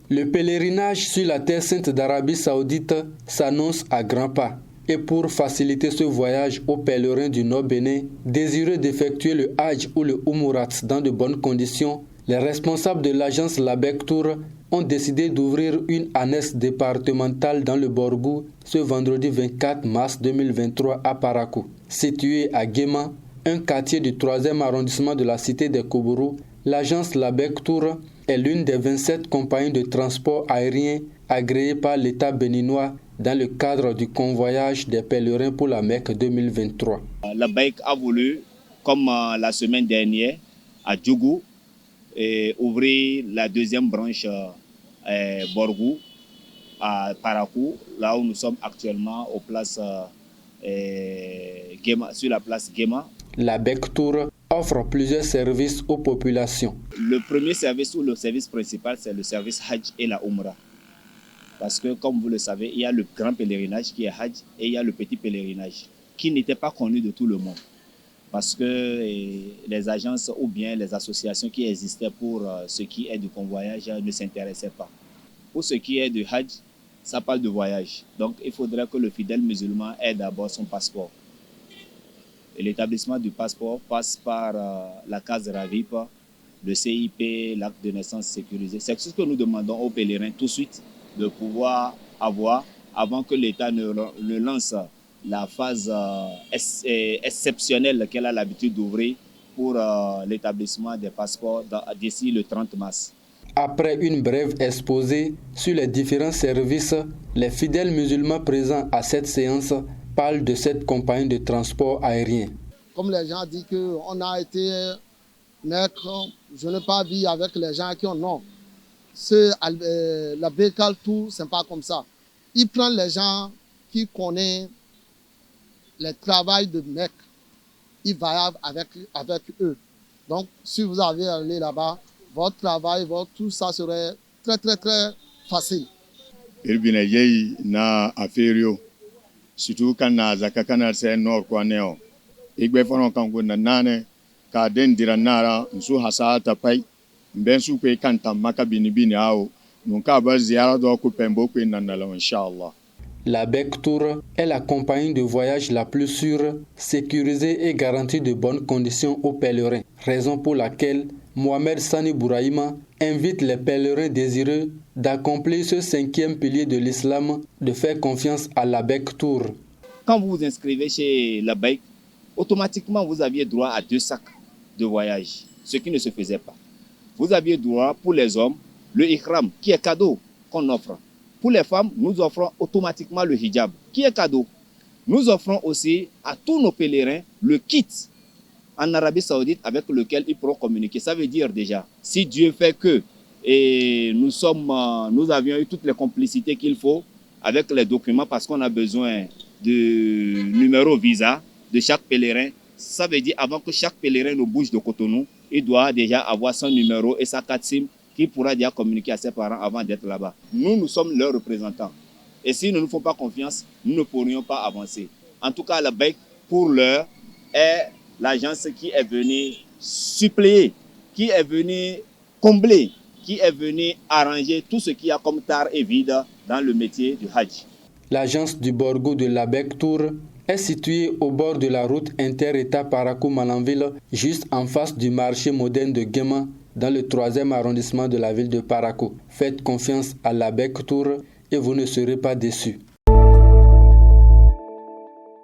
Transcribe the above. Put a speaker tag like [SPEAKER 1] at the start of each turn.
[SPEAKER 1] Le pèlerinage sur la terre sainte d'Arabie Saoudite s'annonce à grands pas. Et pour faciliter ce voyage aux pèlerins du Nord Bénin, désireux d'effectuer le Hajj ou le Umrat dans de bonnes conditions, les responsables de l'agence Labek Tour ont décidé d'ouvrir une annexe départementale dans le Borgou ce vendredi 24 mars 2023 à Parakou. Située à Guéma, un quartier du 3e arrondissement de la cité des Koubourou, l'agence Labek Tour est l'une des 27 compagnies de transport aérien agréées par l'État béninois dans le cadre du convoyage des pèlerins pour la Mecque 2023.
[SPEAKER 2] Labek a voulu, comme la semaine dernière, à Djougou, ouvrir la deuxième branche Borgou à Parakou, là où nous sommes actuellement sur la place Guéma.
[SPEAKER 1] Labek Tour offre plusieurs services aux populations.
[SPEAKER 2] Le premier service ou le service principal, c'est le service Hajj et la Umrah. Parce que, comme vous le savez, il y a le grand pèlerinage qui est Hajj et il y a le petit pèlerinage qui n'était pas connu de tout le monde. Parce que les agences ou bien les associations qui existaient pour ce qui est du convoyage ne s'intéressaient pas. Pour ce qui est du Hajj, ça parle de voyage. Donc, il faudrait que le fidèle musulman ait d'abord son passeport. Et l'établissement du passeport passe par la case RAVIP, le CIP, l'acte de naissance sécurisé. C'est ce que nous demandons aux pèlerins tout de suite de pouvoir avoir avant que l'État ne lance la phase exceptionnelle qu'elle a l'habitude d'ouvrir pour l'établissement des passeports d'ici le 30 mars.
[SPEAKER 1] Après une brève exposée sur les différents services, les fidèles musulmans présents à cette séance parlent de cette compagnie de transport aérien.
[SPEAKER 3] Comme les gens disent qu'on a été maître, je n'ai pas vu avec les gens qui ont non. La Bécal Tour, ce n'est pas comme ça. Il prend les gens qui connaissent le travail de mec. Il va avec eux. Donc, si vous avez allé là-bas, votre travail, tout ça serait très, très, très facile.
[SPEAKER 4] Surtout quand na zakakana se nord kwa neo igbe fono kan go na nane ka den diranara nsu hasata pai mbensu pe kanta makabini bini ao nunka ba ziara do ko pembo ko nanala inshallah.
[SPEAKER 1] Labek Tour est la compagnie de voyage la plus sûre, sécurisée et garantie de bonnes conditions aux pèlerins, raison pour laquelle Mohamed Sani Bouraïma invite les pèlerins désireux d'accomplir ce 5e pilier de l'islam, de faire confiance à Labek Tour.
[SPEAKER 2] Quand vous vous inscrivez chez Labek, automatiquement vous aviez droit à 2 sacs de voyage, ce qui ne se faisait pas. Vous aviez droit pour les hommes, le ihram, qui est cadeau qu'on offre. Pour les femmes, nous offrons automatiquement le hijab, qui est cadeau. Nous offrons aussi à tous nos pèlerins le kit en Arabie Saoudite avec lequel ils pourront communiquer. Ça veut dire déjà, si Dieu fait que nous avions eu toutes les complicités qu'il faut avec les documents parce qu'on a besoin de numéro visa de chaque pèlerin. Ça veut dire avant que chaque pèlerin ne bouge de Cotonou, il doit déjà avoir son numéro et sa carte SIM qui pourra déjà communiquer à ses parents avant d'être là-bas. Nous sommes leurs représentants. Et s'ils ne nous font pas confiance, nous ne pourrions pas avancer. En tout cas, la BEC, pour l'heure, est l'agence qui est venue suppléer, qui est venue combler, qui est venue arranger tout ce qu'il y a comme tard et vide dans le métier du Hajj.
[SPEAKER 1] L'agence du Borgou de Labek Tour est située au bord de la route inter-État Parakou-Malanville, juste en face du marché moderne de Guéma, dans le 3e arrondissement de la ville de Parakou. Faites confiance à Labek Tour et vous ne serez pas déçus.